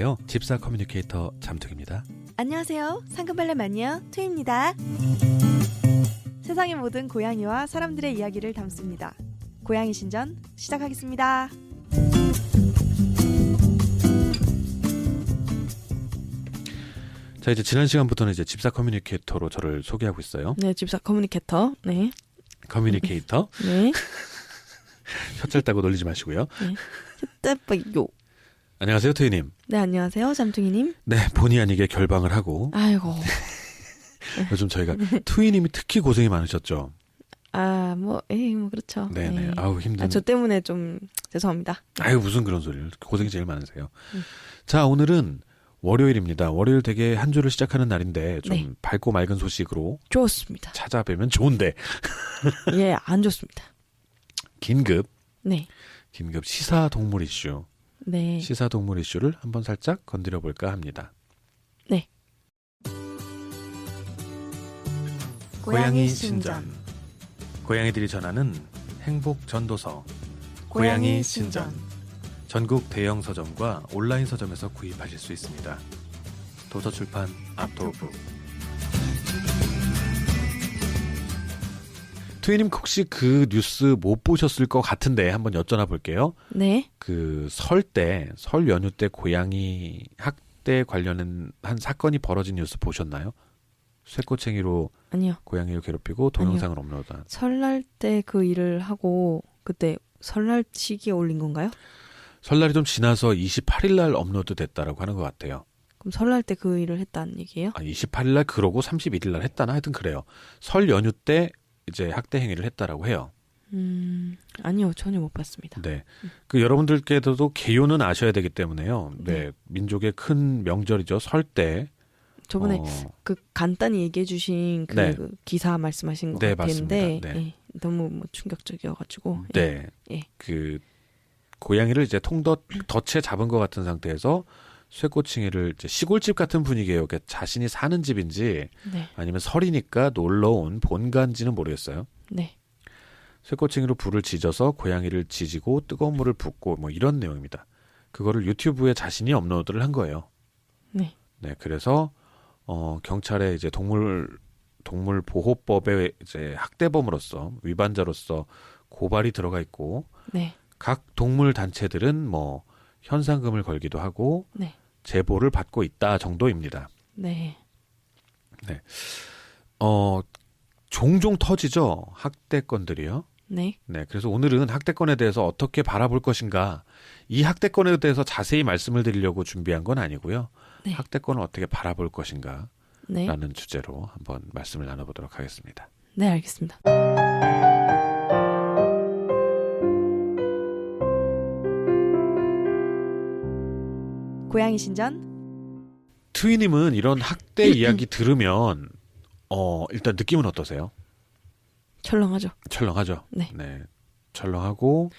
안녕하세요. 집사 커뮤니케이터 잠툭입니다. 안녕하세요. 상큼발레 마니아 투입니다. 세상의 모든 고양이와 사람들의 이야기를 담습니다. 고양이 신전 시작하겠습니다. 자, 이제 지난 시간부터는 이제 집사 커뮤니케이터로 저를 소개하고 있어요. 네, 집사 커뮤니케이터. 네. 커뮤니케이터. 네. 혀 짧다고 놀리지 마시고요. 네. 요. 안녕하세요, 트이님. 네, 안녕하세요, 잠퉁이님. 네, 본의 아니게 결방을 하고. 아이고. 요즘 저희가 트이님이 특히 고생이 많으셨죠. 아, 뭐 그렇죠. 네네. 네. 아우 힘든. 저 때문에 좀 죄송합니다. 아유 무슨 그런 소리를. 고생이 제일 많으세요. 자, 오늘은 월요일입니다. 월요일 되게 한 주를 시작하는 날인데 좀 네. 밝고 맑은 소식으로 좋습니다. 찾아뵈면 좋은데. 예, 안 좋습니다. 긴급 시사 동물 이슈. 네. 시사 동물 이슈를 한번 살짝 건드려 볼까 합니다. 네. 고양이 신전. 고양이들이 전하는 행복 전도서. 고양이 신전. 전국 대형 서점과 온라인 서점에서 구입하실 수 있습니다. 도서출판 아토북. 트위님 혹시 그 뉴스 못 보셨을 것 같은데 한번 여쭤나 볼게요. 네. 그 설 연휴 때 고양이 학대 관련한 한 사건이 벌어진 뉴스 보셨나요? 쇠꼬챙이로 아니요. 고양이를 괴롭히고 동영상을 업로드한. 설날 때 그 일을 하고 그때 설날 시기에 올린 건가요? 설날이 좀 지나서 28일 날 업로드 됐다라고 하는 것 같아요. 그럼 설날 때 그 일을 했다는 얘기예요? 28일 날 그러고 31일 날 했다나 하여튼 그래요. 설 연휴 때 이제 학대 행위를 했다라고 해요. 아니요. 전혀 못 봤습니다. 네. 그 여러분들께서도 개요는 아셔야 되기 때문에요. 네. 민족의 큰 명절이죠. 설 때. 저번에 그 간단히 얘기해 주신 그 네. 기사 말씀하신 것 네, 같은데 맞습니다. 네. 예, 너무 충격적이어가지고 네. 예. 그 고양이를 이제 덫에 잡은 것 같은 상태에서 쇠꼬챙이를 이제 시골집 같은 분위기예요. 그러니까 자신이 사는 집인지 네. 아니면 설이니까 놀러 온 본가인지는 모르겠어요. 네. 쇠꼬챙이로 불을 지져서 고양이를 지지고 뜨거운 물을 붓고 뭐 이런 내용입니다. 그거를 유튜브에 자신이 업로드를 한 거예요. 네. 네, 그래서 경찰에 이제 동물 보호법의 이제 학대범으로서 위반자로서 고발이 들어가 있고 네. 각 동물 단체들은 뭐 현상금을 걸기도 하고 네. 제보를 받고 있다 정도입니다. 네. 네. 종종 터지죠. 학대건들이요. 네. 네. 그래서 오늘은 학대건에 대해서 어떻게 바라볼 것인가. 이 학대건에 대해서 자세히 말씀을 드리려고 준비한 건 아니고요. 네. 학대건을 어떻게 바라볼 것인가. 네. 라는 주제로 한번 말씀을 나눠보도록 하겠습니다. 네, 알겠습니다. 고양이 신전. 트위님은 이런 학대 이야기 들으면 일단 느낌은 어떠세요? 철렁하죠. 철렁하죠. 네. 철렁하고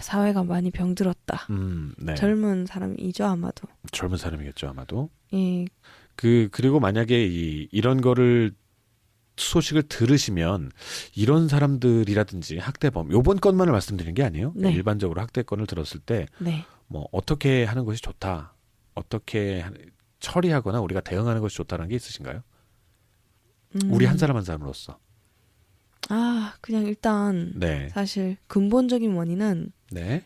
사회가 많이 병들었다. 네. 젊은 사람이죠, 아마도. 젊은 사람이겠죠, 아마도. 예. 그리고 만약에 이런 거를 소식을 들으시면 이런 사람들이라든지 학대범 요번 건만을 말씀드리는 게 아니에요. 네. 일반적으로 학대건을 들었을 때 네. 뭐 어떻게 하는 것이 좋다. 어떻게 처리하거나 우리가 대응하는 것이 좋다는 게 있으신가요? 우리 한 사람 한 사람으로서. 그냥 일단 네. 사실 근본적인 원인은 네.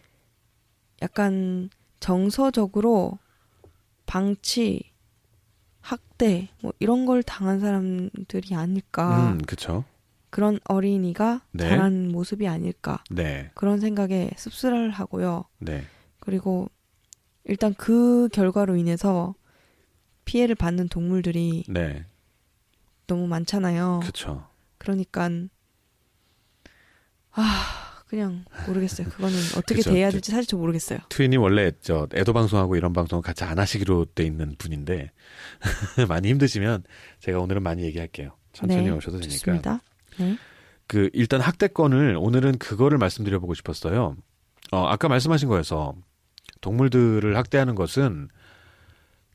약간 정서적으로 방치, 학대 뭐 이런 걸 당한 사람들이 아닐까. 그렇죠. 그런 어린이가 네. 자란 모습이 아닐까. 네. 그런 생각에 씁쓸하고요. 네. 그리고 일단 그 결과로 인해서 피해를 받는 동물들이 네. 너무 많잖아요. 그렇죠. 그러니까 그냥 모르겠어요. 그거는 어떻게 그쵸. 돼야 될지 사실 저 모르겠어요. 트윈이 원래 애도 방송하고 이런 방송을 같이 안 하시기로 돼 있는 분인데 많이 힘드시면 제가 오늘은 많이 얘기할게요. 천천히 네, 오셔도 되니까. 좋습니다. 네. 일단 학대건을 오늘은 그거를 말씀드려보고 싶었어요. 아까 말씀하신 거에서 동물들을 학대하는 것은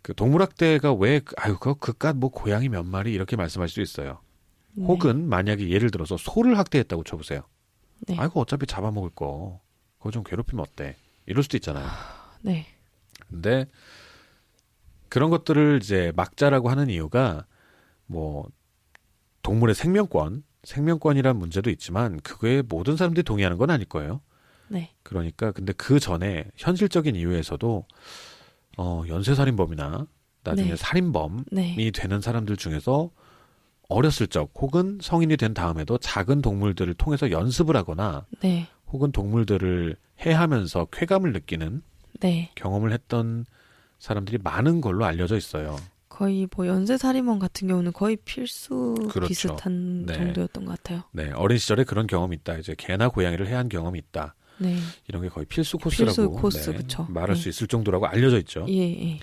그 동물 학대가 왜 그깟 뭐 고양이 몇 마리 이렇게 말씀할 수 있어요. 네. 혹은 만약에 예를 들어서 소를 학대했다고 쳐보세요. 네. 어차피 잡아먹을 거 그거 좀 괴롭히면 어때? 이럴 수도 있잖아요. 네. 근데 그런 것들을 이제 막자라고 하는 이유가 뭐 동물의 생명권이란 문제도 있지만 그거에 모든 사람들이 동의하는 건 아닐 거예요. 네. 그러니까 근데 그 전에 현실적인 이유에서도 연쇄살인범이나 나중에 네. 살인범이 네. 되는 사람들 중에서 어렸을 적 혹은 성인이 된 다음에도 작은 동물들을 통해서 연습을 하거나 네. 혹은 동물들을 해하면서 쾌감을 느끼는 네. 경험을 했던 사람들이 많은 걸로 알려져 있어요. 거의 뭐 연쇄살인범 같은 경우는 거의 필수 그렇죠. 비슷한 네. 정도였던 것 같아요. 네, 어린 시절에 그런 경험이 있다. 이제 개나 고양이를 해한 경험이 있다. 네. 이런 게 거의 필수 코스라고 필수 코스, 그쵸. 말할 네. 수 있을 정도라고 알려져 있죠. 예, 예.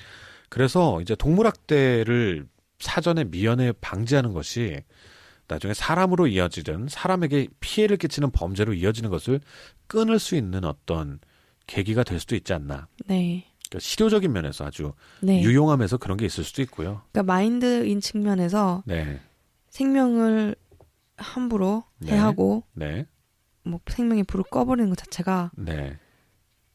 그래서 이제 동물학대를 사전에 미연에 방지하는 것이 나중에 사람으로 이어지든 사람에게 피해를 끼치는 범죄로 이어지는 것을 끊을 수 있는 어떤 계기가 될 수도 있지 않나. 네. 그러니까 실효적인 면에서 아주 네. 유용함에서 그런 게 있을 수도 있고요. 그러니까 마인드인 측면에서 네, 생명을 함부로 네. 해하고 네, 뭐 생명의 불을 꺼버리는 것 자체가 네.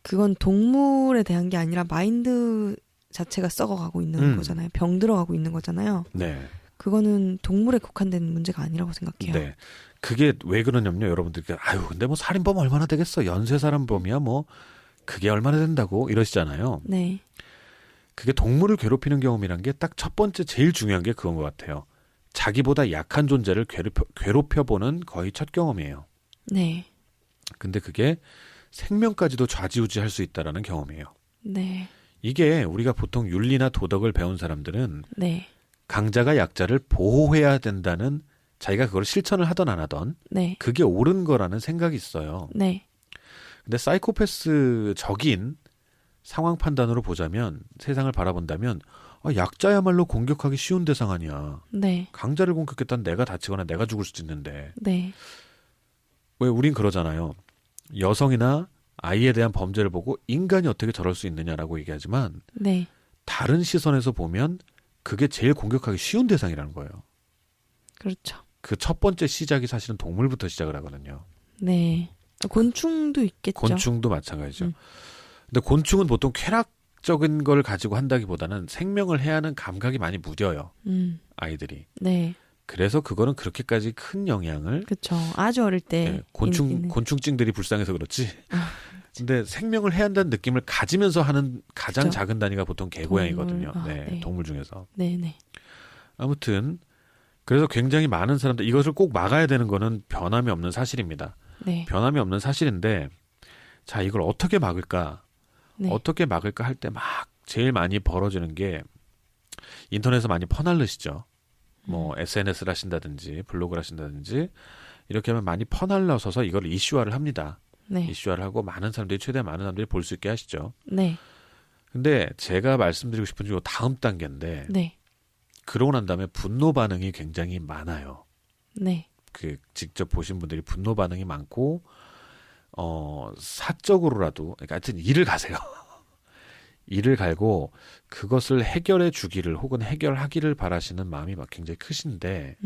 그건 동물에 대한 게 아니라 마인드 자체가 썩어가고 있는 거잖아요. 병들어가고 있는 거잖아요. 네. 그거는 동물에 국한된 문제가 아니라고 생각해요. 네. 그게 왜 그러냐면요. 여러분들, 근데 뭐 살인범 얼마나 되겠어? 연쇄살인범이야 뭐. 그게 얼마나 된다고 이러시잖아요. 네. 그게 동물을 괴롭히는 경험이란 게 딱 첫 번째 제일 중요한 게 그건 것 같아요. 자기보다 약한 존재를 괴롭혀보는 거의 첫 경험이에요. 네. 근데 그게 생명까지도 좌지우지할 수 있다라는 경험이에요. 네. 이게 우리가 보통 윤리나 도덕을 배운 사람들은 네. 강자가 강자가 약자를 보호해야 된다는 자기가 그걸 실천을 하던 안 하던 네. 그게 옳은 거라는 생각이 있어요. 네. 근데 사이코패스적인 상황 판단으로 보자면 세상을 바라본다면 약자야말로 공격하기 쉬운 대상 아니야. 네. 강자를 공격했다는 내가 다치거나 내가 죽을 수도 있는데 네. 왜 우린 그러잖아요. 여성이나 아이에 대한 범죄를 보고 인간이 어떻게 저럴 수 있느냐라고 얘기하지만 네. 다른 시선에서 보면 그게 제일 공격하기 쉬운 대상이라는 거예요. 그렇죠. 그 첫 번째 시작이 사실은 동물부터 시작을 하거든요. 네. 곤충도 있겠죠. 곤충도 마찬가지죠. 음. 근데 곤충은 보통 쾌락적인 걸 가지고 한다기보다는 생명을 해하는 감각이 많이 무뎌요. 아이들이. 네. 그래서 그거는 그렇게까지 큰 영향을 그렇죠. 아주 어릴 때 네, 곤충증들이 불쌍해서 그렇지. 근데 생명을 해야 한다는 느낌을 가지면서 하는 가장 그죠. 작은 단위가 보통 개고양이거든요. 동물. 네, 네. 동물 중에서. 네네. 아무튼 그래서 굉장히 많은 사람들 이것을 꼭 막아야 되는 거는 변함이 없는 사실입니다. 네. 변함이 없는 사실인데 자 이걸 어떻게 막을까? 네. 어떻게 막을까 할 때 막 제일 많이 벌어지는 게 인터넷에서 많이 퍼날르시죠. 뭐 SNS를 하신다든지 블로그를 하신다든지 이렇게 하면 많이 퍼날라서서 이걸 이슈화를 합니다. 네. 이슈화를 하고 많은 사람들이 최대한 많은 사람들이 볼 수 있게 하시죠. 네. 근데 제가 말씀드리고 싶은 게 다음 단계인데 네. 그러고 난 다음에 분노 반응이 굉장히 많아요. 네. 그 직접 보신 분들이 분노 반응이 많고 사적으로라도 그러니까 하여튼 일을 가세요. 일을 갈고 그것을 해결해 주기를 혹은 해결하기를 바라시는 마음이 막 굉장히 크신데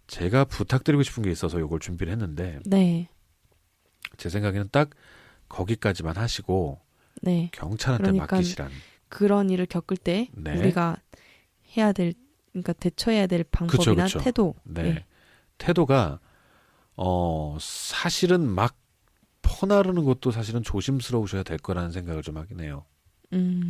제가 부탁드리고 싶은 게 있어서 이걸 준비를 했는데 네. 제 생각에는 딱 거기까지만 하시고 네. 경찰한테 그러니까 맡기시란. 그런 일을 겪을 때 네. 우리가 해야 될 그러니까 대처해야 될 방법이나 그쵸. 태도. 네. 네. 태도가 사실은 막 퍼나르는 것도 사실은 조심스러우셔야 될 거라는 생각을 좀 하긴 해요.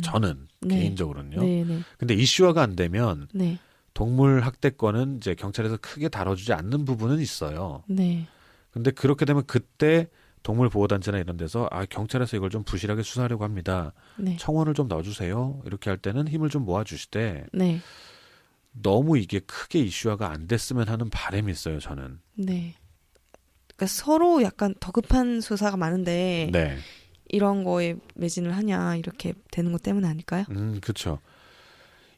저는 네. 개인적으로는요. 네, 네. 근데 이슈화가 안 되면 네. 동물 학대권은 이제 경찰에서 크게 다뤄주지 않는 부분은 있어요. 네. 근데 그렇게 되면 그때 동물 보호단체나 이런 데서 경찰에서 이걸 좀 부실하게 수사하려고 합니다. 네. 청원을 좀 넣어주세요. 이렇게 할 때는 힘을 좀 모아주시되 네. 너무 이게 크게 이슈화가 안 됐으면 하는 바람이 있어요. 저는. 네. 그러니까 서로 약간 더 급한 수사가 많은데 네. 이런 거에 매진을 하냐 이렇게 되는 것 때문 아닐까요? 그렇죠.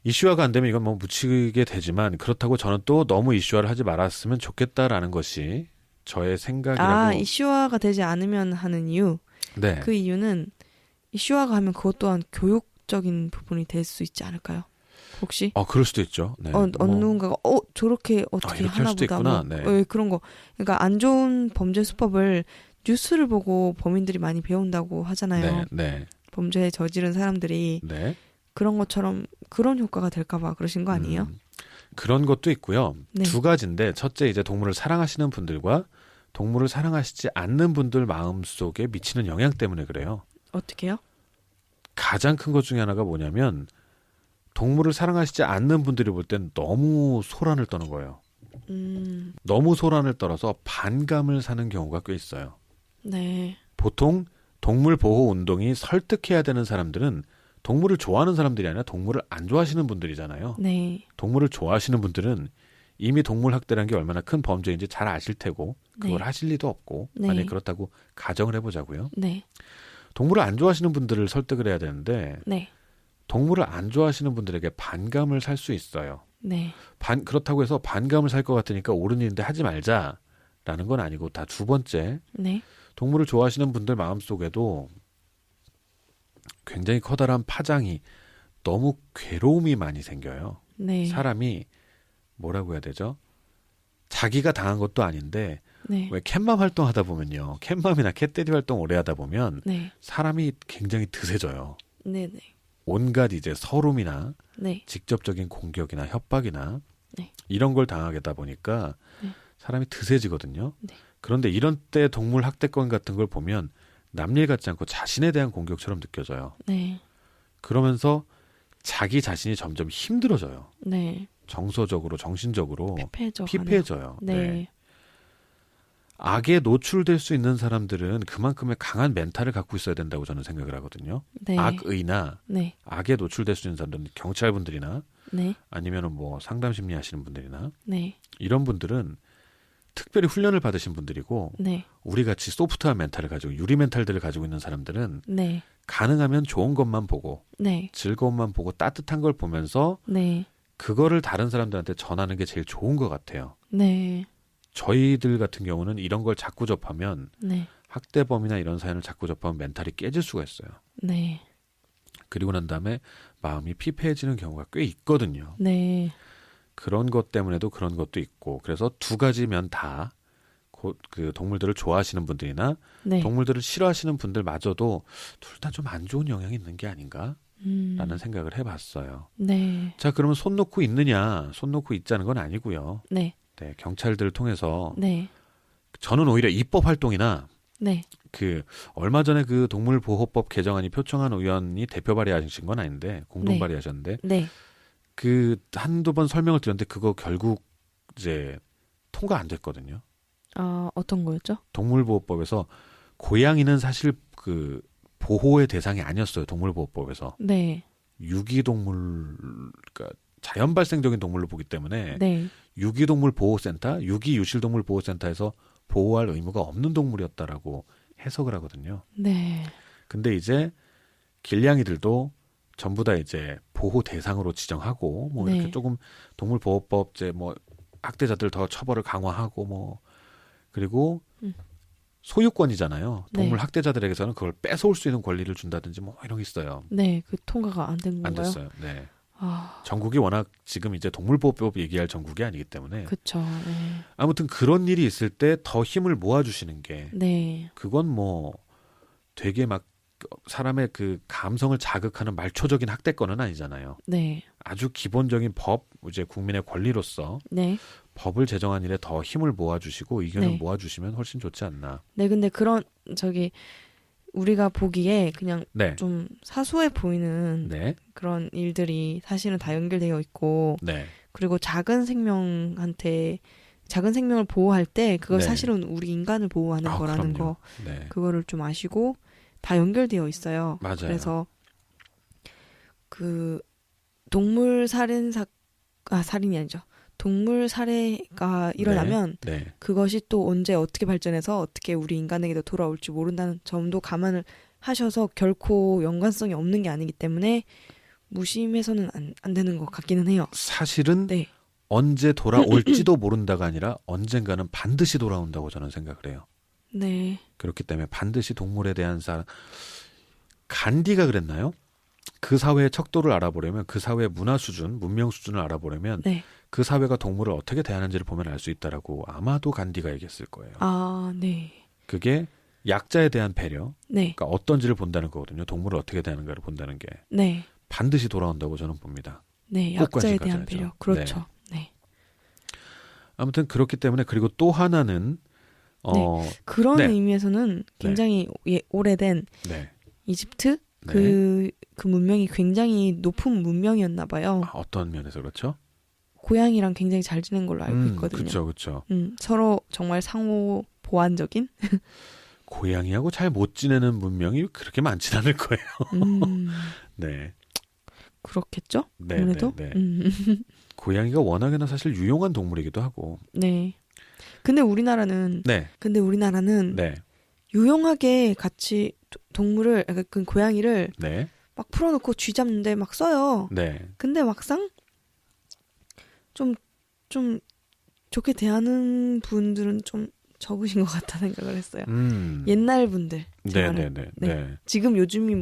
이슈화가 안 되면 이건 뭐 묻히게 되지만 그렇다고 저는 또 너무 이슈화를 하지 말았으면 좋겠다라는 것이 저의 생각이라고. 이슈화가 되지 않으면 하는 이유. 네. 그 이유는 이슈화가 하면 그것 또한 교육적인 부분이 될 수 있지 않을까요? 혹시? 그럴 수도 있죠. 네. 어느 누군가가 저렇게 어떻게 이렇게 할 하나 수도 보다 있구나. 뭐 네. 그런 거. 그러니까 안 좋은 범죄 수법을 뉴스를 보고 범인들이 많이 배운다고 하잖아요. 네. 범죄에 저지른 사람들이 네. 그런 것처럼 그런 효과가 될까봐 그러신 거 아니에요? 그런 것도 있고요. 네. 두 가지인데 첫째 이제 동물을 사랑하시는 분들과 동물을 사랑하시지 않는 분들 마음속에 미치는 영향 때문에 그래요. 어떻게요? 가장 큰 것 중에 하나가 뭐냐면 동물을 사랑하시지 않는 분들이 볼 땐 너무 소란을 떠는 거예요. 너무 소란을 떨어서 반감을 사는 경우가 꽤 있어요. 네. 보통 동물 보호 운동이 설득해야 되는 사람들은 동물을 좋아하는 사람들이 아니라 동물을 안 좋아하시는 분들이잖아요. 네. 동물을 좋아하시는 분들은 이미 동물 학대라는 게 얼마나 큰 범죄인지 잘 아실 테고 그걸 네. 하실 리도 없고 네. 만약에 그렇다고 가정을 해보자고요. 네. 동물을 안 좋아하시는 분들을 설득을 해야 되는데 네. 동물을 안 좋아하시는 분들에게 반감을 살 수 있어요. 네. 그렇다고 해서 반감을 살 것 같으니까 옳은 일인데 하지 말자라는 건 아니고 다 두 번째 네. 동물을 좋아하시는 분들 마음속에도 굉장히 커다란 파장이 너무 괴로움이 많이 생겨요. 네. 사람이 뭐라고 해야 되죠? 자기가 당한 것도 아닌데 네. 왜 캣맘 활동하다 보면요. 캣맘이나 캣데디 활동 오래 하다 보면 네. 사람이 굉장히 드세져요. 네. 네. 온갖 이제 서름이나 네. 직접적인 공격이나 협박이나 네. 이런 걸 당하다 보니까 네. 사람이 드세지거든요. 네. 그런데 이런 때 동물 학대건 같은 걸 보면 남일 같지 않고 자신에 대한 공격처럼 느껴져요. 네. 그러면서 자기 자신이 점점 힘들어져요. 네. 정서적으로, 정신적으로 피폐해져요. 피폐해져요. 네. 악에 노출될 수 있는 사람들은 그만큼의 강한 멘탈을 갖고 있어야 된다고 저는 생각을 하거든요. 네. 악의나 네. 악에 노출될 수 있는 사람들은 경찰분들이나 네. 아니면은 뭐 상담 심리 하시는 분들이나 네. 이런 분들은 특별히 훈련을 받으신 분들이고 네. 우리 같이 소프트한 멘탈을 가지고 유리 멘탈들을 가지고 있는 사람들은 네. 가능하면 좋은 것만 보고 네. 즐거움만 보고 따뜻한 걸 보면서 네. 그거를 다른 사람들한테 전하는 게 제일 좋은 것 같아요. 네. 저희들 같은 경우는 이런 걸 자꾸 접하면 네. 학대범이나 이런 사연을 자꾸 접하면 멘탈이 깨질 수가 있어요. 네. 그리고 난 다음에 마음이 피폐해지는 경우가 꽤 있거든요. 네. 그런 것 때문에도 그런 것도 있고 그래서 두 가지면 다 그 동물들을 좋아하시는 분들이나 네. 동물들을 싫어하시는 분들마저도 둘 다 좀 안 좋은 영향이 있는 게 아닌가라는 생각을 해봤어요. 네. 자, 그러면 손 놓고 있느냐? 손 놓고 있자는 건 아니고요. 네. 네, 경찰들을 통해서 네. 저는 오히려 입법 활동이나 네. 그 얼마 전에 그 동물보호법 개정안이 표창원 의원이 대표 발의하신 건 아닌데 공동 네. 발의하셨는데 네. 그 한두 번 설명을 드렸는데 그거 결국 이제 통과 안 됐거든요. 아, 어떤 거였죠? 동물보호법에서 고양이는 사실 그 보호의 대상이 아니었어요. 동물보호법에서 네. 유기동물 그러니까 자연 발생적인 동물로 보기 때문에 네. 유기동물 보호센터, 유기유실동물 보호센터에서 보호할 의무가 없는 동물이었다라고 해석을 하거든요. 네. 근데 이제 길냥이들도 전부 다 이제 보호 대상으로 지정하고 뭐 네. 이렇게 조금 동물보호법 이제 뭐 학대자들 더 처벌을 강화하고 뭐 그리고 소유권이잖아요. 동물 네. 학대자들에게서는 그걸 뺏어올 수 있는 권리를 준다든지 뭐 이런 게 있어요. 네. 그 통과가 안 된 안 건가요? 됐어요. 네. 아, 전국이 워낙 지금 이제 동물보호법 얘기할 전국이 아니기 때문에 그쵸. 네. 아무튼 그런 일이 있을 때 더 힘을 모아주시는 게 네. 그건 뭐 되게 막 사람의 그 감성을 자극하는 말초적인 학대권은 아니잖아요. 네. 아주 기본적인 법, 이제 국민의 권리로서 네. 법을 제정한 일에 더 힘을 모아주시고 의견을 네. 모아주시면 훨씬 좋지 않나. 네, 근데 그런 우리가 보기에 그냥 네, 좀 사소해 보이는 네, 그런 일들이 사실은 다 연결되어 있고 네, 그리고 작은 생명을 보호할 때 그걸 네. 사실은 우리 인간을 보호하는 거라는 그럼요. 거 네, 그거를 좀 아시고 다 연결되어 있어요. 맞아요. 그래서 그 동물 살인이 아니죠. 동물 살해가 일어나면 네, 그것이 또 언제 어떻게 발전해서 어떻게 우리 인간에게도 돌아올지 모른다는 점도 감안을 하셔서 결코 연관성이 없는 게 아니기 때문에 무심해서는 안 되는 것 같기는 해요. 사실은 네. 언제 돌아올지도 모른다가 아니라 언젠가는 반드시 돌아온다고 저는 생각을 해요. 네. 그렇기 때문에 반드시 동물에 대한 사랑. 간디가 그랬나요? 그 사회의 척도를 알아보려면 그 사회의 문화 수준, 문명 수준을 알아보려면 네. 그 사회가 동물을 어떻게 대하는지를 보면 알 수 있다라고 아마도 간디가 얘기했을 거예요. 아, 네. 그게 약자에 대한 배려, 네. 그러니까 어떤지를 본다는 거거든요. 동물을 어떻게 대하는가를 본다는 게 네. 반드시 돌아온다고 저는 봅니다. 네. 꼭 약자에 관심 대한 가져야죠. 배려. 그렇죠. 네. 아무튼 그렇기 때문에 그리고 또 하나는 그런 네. 의미에서는 굉장히 오래된 네. 이집트 네. 그 문명이 굉장히 높은 문명이었나 봐요. 어떤 면에서 그렇죠? 고양이랑 굉장히 잘 지낸 걸로 알고 있거든요. 그렇죠. 서로 정말 상호 보완적인. 고양이하고 잘 못 지내는 문명이 그렇게 많진 않을 거예요. 네. 그렇겠죠? 네, 아무래도. 네. 고양이가 워낙에나 사실 유용한 동물이기도 하고. 네. 근데 우리나라는 네. 네. 유용하게 같이 동물을, 그 고양이를 네. 막 풀어놓고 쥐 잡는데 막 써요. 네. 근데 막상 좀 좋게 대하는 분들은 좀 적으신 것 같다 생각을 했어요. 옛날 분들. 네. 지금 요즘이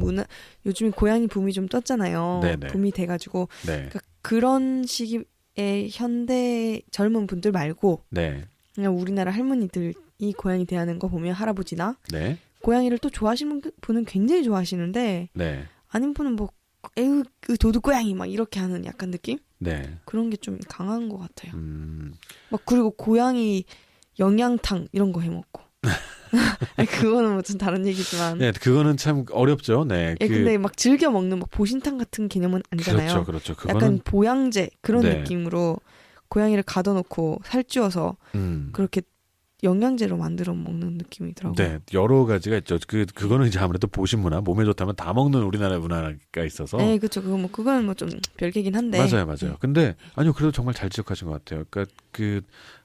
고양이 붐이 좀 떴잖아요. 네네. 붐이 돼가지고 네. 그러니까 그런 시기의 현대 젊은 분들 말고 네. 그냥 우리나라 할머니들이 고양이 대하는 거 보면 할아버지나 네. 고양이를 또 좋아하시는 분은 굉장히 좋아하시는데 네. 아닌 분은 뭐 에휴 그 도둑 고양이 막 이렇게 하는 약간 느낌? 네. 그런 게 좀 강한 것 같아요. 막 그리고 고양이 영양탕 이런 거 해먹고. 그거는 뭐 좀 다른 얘기지만. 네, 그거는 참 어렵죠. 네. 근데 막 즐겨 먹는 막 보신탕 같은 개념은 아니잖아요. 그렇죠. 약간 보양제 그런 네. 느낌으로 고양이를 가둬놓고 살찌워서 그렇게 영양제로 만들어 먹는 느낌이더라고요. 네, 여러 가지가 있죠. 그거는 이제 아무래도 보신 문화, 몸에 좋다면 다 먹는 우리나라 문화가 있어서. 네, 그렇죠. 그건 뭐 좀 별개긴 한데. 맞아요. 근데 아니요, 그래도 정말 잘 지적하신 것 같아요. 그러니까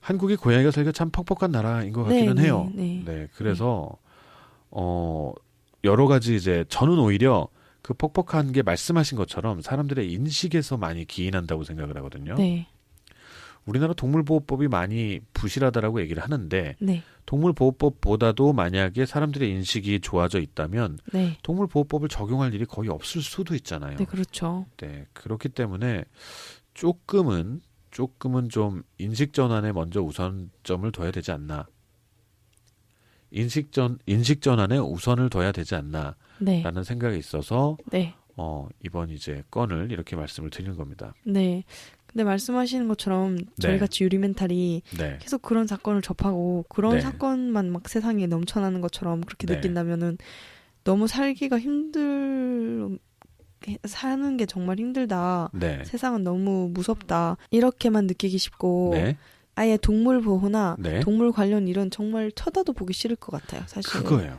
한국이 고양이가 살기가 참 퍽퍽한 나라인 것 같기는 해요. 네, 그래서 여러 가지 이제 저는 오히려 그 퍽퍽한 게 말씀하신 것처럼 사람들의 인식에서 많이 기인한다고 생각을 하거든요. 네. 우리나라 동물보호법이 많이 부실하다라고 얘기를 하는데 네. 동물보호법보다도 만약에 사람들의 인식이 좋아져 있다면 네. 동물보호법을 적용할 일이 거의 없을 수도 있잖아요. 네, 그렇죠. 네, 그렇기 때문에 조금은 좀 인식 전환에 먼저 우선점을 둬야 되지 않나. 인식 전환에 우선을 둬야 되지 않나라는 네. 생각이 있어서 네. 이번 이제 건을 이렇게 말씀을 드리는 겁니다. 네. 근데 말씀하시는 것처럼 저희 같이 유리멘탈이 네. 계속 그런 사건을 접하고 그런 네. 사건만 막 세상에 넘쳐나는 것처럼 그렇게 느낀다면은 너무 살기가 사는 게 정말 힘들다. 네. 세상은 너무 무섭다. 이렇게만 느끼기 쉽고 네. 아예 동물 보호나 네. 동물 관련 일은 정말 쳐다도 보기 싫을 것 같아요. 사실. 그거예요.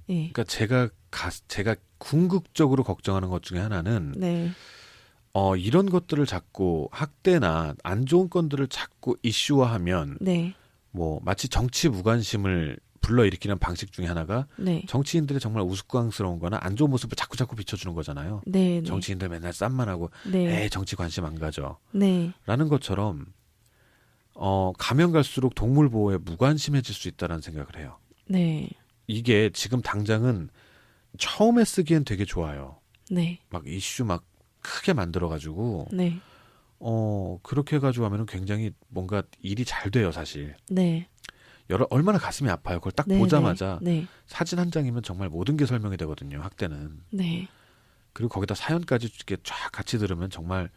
예. 그러니까 제가 궁극적으로 걱정하는 것 중에 하나는 네. 이런 것들을 자꾸 학대나 안 좋은 건들을 자꾸 이슈화하면 네. 뭐 마치 정치 무관심을 불러일으키는 방식 중에 하나가 네. 정치인들의 정말 우스꽝스러운 거나 안 좋은 모습을 자꾸 비춰주는 거잖아요. 네. 정치인들 맨날 쌈만 하고 네. 정치 관심 안 가져. 네. 라는 것처럼 가면 갈수록 동물 보호에 무관심해질 수 있다는 생각을 해요. 네. 이게 지금 당장은 처음에 쓰기엔 되게 좋아요. 네. 막 이슈 막 크게 만들어가지고 네. 그렇게 해가지고 하면은 굉장히 뭔가 일이 잘 돼요, 사실. 네. 얼마나 가슴이 아파요. 그걸 딱 네, 보자마자 네. 사진 한 장이면 정말 모든 게 설명이 되거든요, 학대는. 네. 그리고 거기다 사연까지 이렇게 쫙 같이 들으면 정말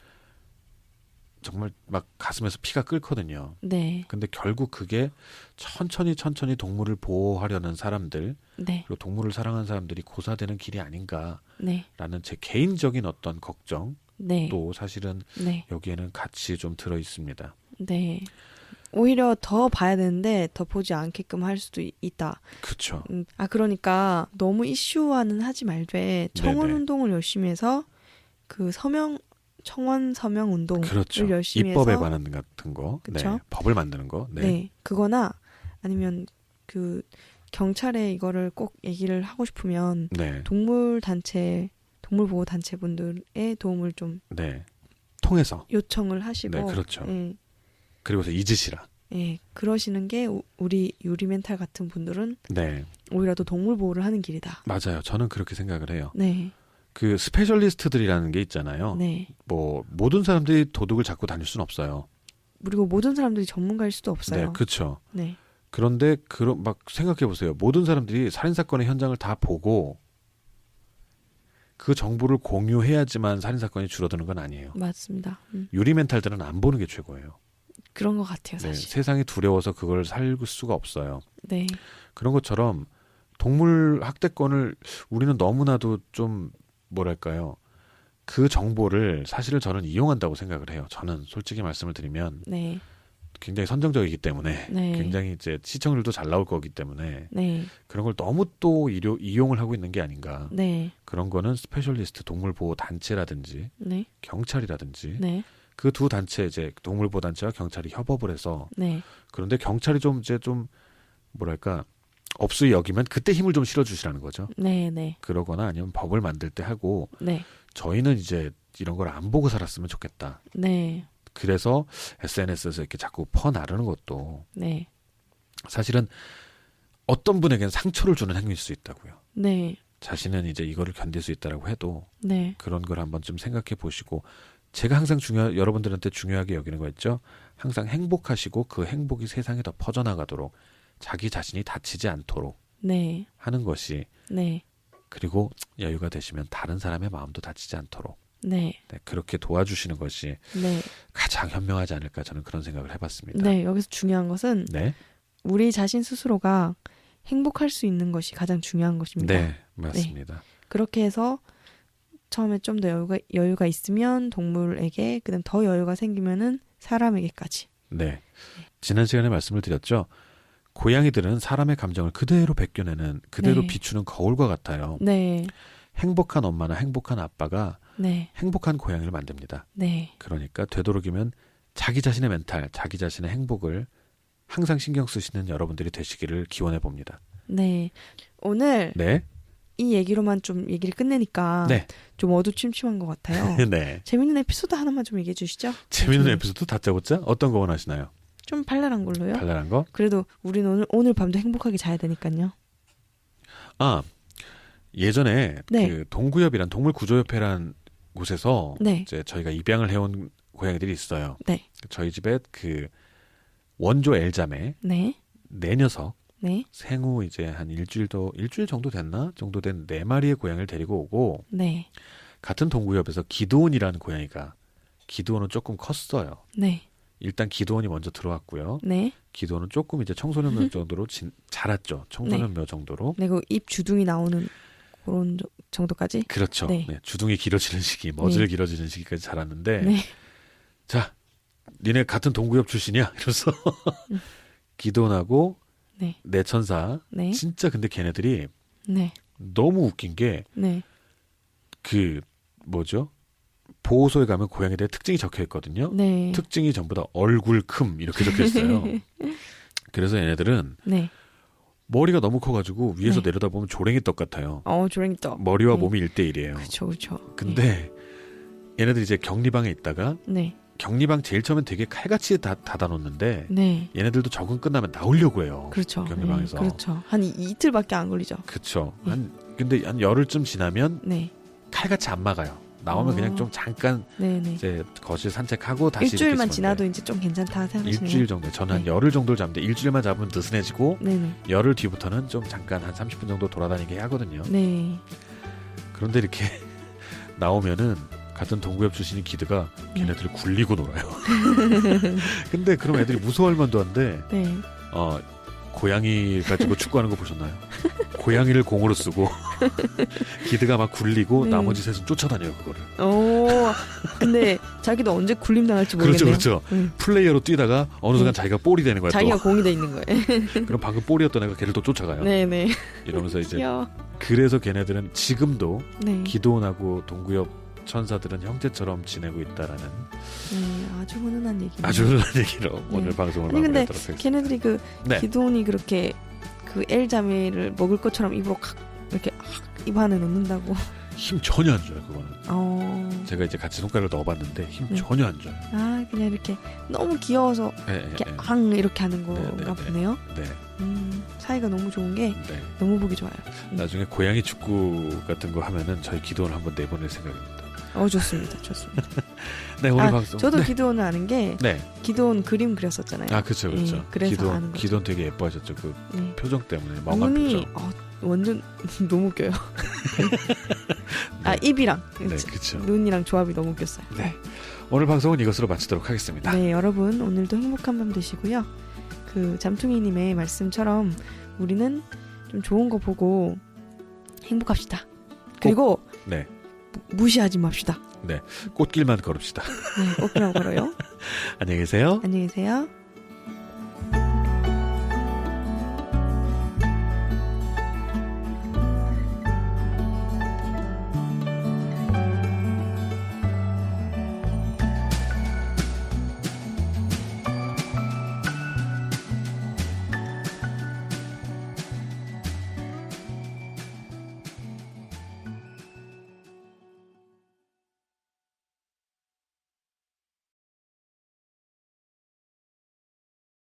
막 가슴에서 피가 끓거든요. 네. 근데 결국 그게 천천히 동물을 보호하려는 사람들, 네. 그리고 동물을 사랑하는 사람들이 고사되는 길이 아닌가라는 네. 제 개인적인 어떤 걱정도 네. 사실은 네. 여기에는 같이 좀 들어 있습니다. 네. 오히려 더 봐야 되는데 더 보지 않게끔 할 수도 있다. 그렇죠. 그러니까 너무 이슈화는 하지 말되 청원 네네. 운동을 열심히 해서 그 청원 서명 운동을 그렇죠. 열심히 입법에 해서 관한 같은 거, 그쵸? 네. 법을 만드는 거, 네. 네. 그거나 아니면 그 경찰에 이거를 꼭 얘기를 하고 싶으면 네. 동물 보호 단체 분들의 도움을 좀 네. 통해서 요청을 하시고 네, 그렇죠. 예. 그리고서 잊으시라. 예, 그러시는 게 우리 유리멘탈 같은 분들은 네. 오히려 더 동물 보호를 하는 길이다. 맞아요. 저는 그렇게 생각을 해요. 네. 그 스페셜리스트들이라는 게 있잖아요. 네. 뭐 모든 사람들이 도둑을 잡고 다닐 수는 없어요. 그리고 모든 사람들이 전문가일 수도 없어요. 네, 그렇죠. 네. 그런데 막 생각해 보세요. 모든 사람들이 살인 사건의 현장을 다 보고 그 정보를 공유해야지만 살인 사건이 줄어드는 건 아니에요. 맞습니다. 유리 멘탈들은 안 보는 게 최고예요. 그런 것 같아요, 네, 사실. 세상이 두려워서 그걸 살 수가 없어요. 네. 그런 것처럼 동물 학대권을 우리는 너무나도 좀 뭐랄까요? 그 정보를 사실은 저는 이용한다고 생각을 해요. 저는 솔직히 말씀을 드리면 네. 굉장히 선정적이기 때문에 네. 굉장히 이제 시청률도 잘 나올 거기 때문에 네. 그런 걸 너무 또 이용을 하고 있는 게 아닌가. 네. 그런 거는 스페셜리스트 동물보호 단체라든지 네. 경찰이라든지 네. 그 두 단체 이제 동물보호 단체와 경찰이 협업을 해서 네. 그런데 경찰이 좀 이제 좀 뭐랄까 업수이 여기면 그때 힘을 좀 실어주시라는 거죠. 네. 네. 그러거나 아니면 법을 만들 때 하고 네. 저희는 이제 이런 걸 안 보고 살았으면 좋겠다. 네. 그래서 SNS에서 이렇게 자꾸 퍼나르는 것도 네. 사실은 어떤 분에게는 상처를 주는 행위일 수 있다고요. 네. 자신은 이제 이거를 견딜 수 있다라고 해도 네. 그런 걸 한번 좀 생각해 보시고 제가 항상 여러분들한테 중요하게 여기는 거 있죠. 항상 행복하시고 그 행복이 세상에 더 퍼져나가도록 자기 자신이 다치지 않도록 네. 하는 것이 네. 그리고 여유가 되시면 다른 사람의 마음도 다치지 않도록 네. 네, 그렇게 도와주시는 것이 네. 가장 현명하지 않을까 저는 그런 생각을 해봤습니다. 네. 여기서 중요한 것은 네, 우리 자신 스스로가 행복할 수 있는 것이 가장 중요한 것입니다. 네, 맞습니다. 그렇게 해서 처음에 좀 더 여유가 있으면 동물에게, 그다음 더 여유가 생기면은 사람에게까지. 네, 지난 시간에 말씀을 드렸죠. 고양이들은 사람의 감정을 그대로 베껴내는 그대로 네. 비추는 거울과 같아요. 네. 행복한 엄마나 행복한 아빠가 네. 행복한 고양이를 만듭니다. 네. 그러니까 되도록이면 자기 자신의 멘탈, 자기 자신의 행복을 항상 신경 쓰시는 여러분들이 되시기를 기원해 봅니다. 네. 오늘 네, 이 얘기로만 좀 얘기를 끝내니까 네, 좀 어두침침한 것 같아요. 네. 재밌는 에피소드 하나만 좀 얘기해 주시죠. 재밌는 좀, 에피소드 다짜고짜 어떤 거 원하시나요? 좀 발랄한 걸로요. 발랄한 거? 그래도 우리는 오늘 밤도 행복하게 자야 되니까요. 아, 예전에 네. 그 동구협이란 동물구조협회란 곳에서 네. 이제 저희가 입양을 해온 고양이들이 있어요. 네. 저희 집에 그 원조 엘자매 네. 네 녀석 네. 생후 이제 한 일주일 정도 됐나 정도 된 네 마리의 고양이를 데리고 오고 네. 같은 동구협에서 기도온이라는 고양이가 기도온은 조금 컸어요. 네. 일단 기도온이 먼저 들어왔고요. 네. 기도온은 조금 이제 청소년묘 정도로 자랐죠. 청소년묘 정도로. 네. 그 입 주둥이 나오는 그런 정도까지. 그렇죠. 네. 네, 주둥이 길어지는 시기, 머질 네. 길어지는 시기까지 자랐는데 네. 자, 니네 같은 동구협 출신이야? 이러면서 기도원하고 네. 내천사 네. 진짜 근데 걔네들이 네. 너무 웃긴 게 네. 그 뭐죠? 보호소에 가면 고양이들의 특징이 적혀 있거든요. 네. 특징이 전부 다 얼굴 큼 이렇게 적혀 있어요. 그래서 얘네들은 네. 머리가 너무 커가지고 위에서 네. 내려다보면 조랭이 떡 같아요. 조랭이 떡. 머리와 네. 몸이 1대1이에요. 그렇죠, 그렇죠. 근데 얘네들이 이제 격리방에 있다가 네. 격리방 제일 처음엔 되게 칼같이 닫아놓는데 네. 얘네들도 적응 끝나면 나오려고 해요. 그렇죠. 격리방에서. 네. 그렇죠. 한 이틀밖에 안 걸리죠. 그쵸. 네. 근데 한 열흘쯤 지나면 네. 칼같이 안 막아요. 나오면 그냥 좀 잠깐 네, 네. 이제 거실 산책하고 다시 일주일만 이렇게 지나도 있으면 이제 좀 괜찮다 생각하시네요. 일주일 정도. 저는 한 네. 열흘 정도를 잡는데 일주일만 잡으면 느슨해지고 네네. 열흘 뒤부터는 좀 잠깐 한 30분 정도 돌아다니게 하거든요. 네. 그런데 이렇게 나오면은 같은 동구협 출신인 기드가 걔네들을 굴리고 놀아요. 근데 그럼 애들이 무서워할 만도 한데 네. 고양이 가지고 축구하는 거 보셨나요? 고양이를 공으로 쓰고 기드가 막 굴리고 네. 나머지 셋은 쫓아다녀요 그거를. 근데 자기도 언제 굴림 당할지 그렇죠, 모르겠네요. 그렇죠. 플레이어로 뛰다가 어느 순간 자기가 볼이 되는 거야. 자기가 또. 공이 돼 있는 거예요. 그럼 방금 볼이었던 애가 걔를 또 쫓아가요. 네네. 이러면서 이제 귀여워. 그래서 걔네들은 지금도 네. 기도원하고 동구협 천사들은 형제처럼 지내고 있다라는 네. 아주 훈훈한 얘기. 아주 흔한 얘기로 오늘 방송을 아니, 근데 마무리하도록 하겠습니다. 걔네들이 그 네. 기도원이 그렇게 그 엘자매를 먹을 것처럼 입으로 이렇게 입 안에 넣는다고. 힘 전혀 안 줘요 그거는. 제가 이제 같이 손가락을 넣어봤는데 힘 네. 전혀 안 줘요. 그냥 이렇게 너무 귀여워서 이렇게 앙 이렇게 하는 건가 보네요. 네. 사이가 너무 좋은 게 너무 보기 좋아요. 나중에 고양이 축구 같은 거 하면은 저희 기도원을 한번 내보낼 생각입니다. 좋습니다. 좋습니다. 네, 오늘 방송. 저도 네. 기도원을 아는 게 네. 기도원 그림 그렸었잖아요. 아, 그렇죠, 그렇죠. 예, 그래서 아는 거죠. 기도는 되게 예뻐하셨죠. 그 네. 표정 때문에 멍한 눈이 표정. 완전 너무 웃겨요. 네. 입이랑 네, 그렇죠. 눈이랑 조합이 너무 웃겼어요. 네. 오늘 방송은 이것으로 마치도록 하겠습니다. 네, 여러분 오늘도 행복한 밤 되시고요. 그 잠퉁이님의 말씀처럼 우리는 좀 좋은 거 보고 행복합시다. 그리고 네. 무시하지 맙시다. 네. 꽃길만 걸읍시다. 네, 꼭 그럼 걸어요. 안녕히 계세요. 안녕히 계세요.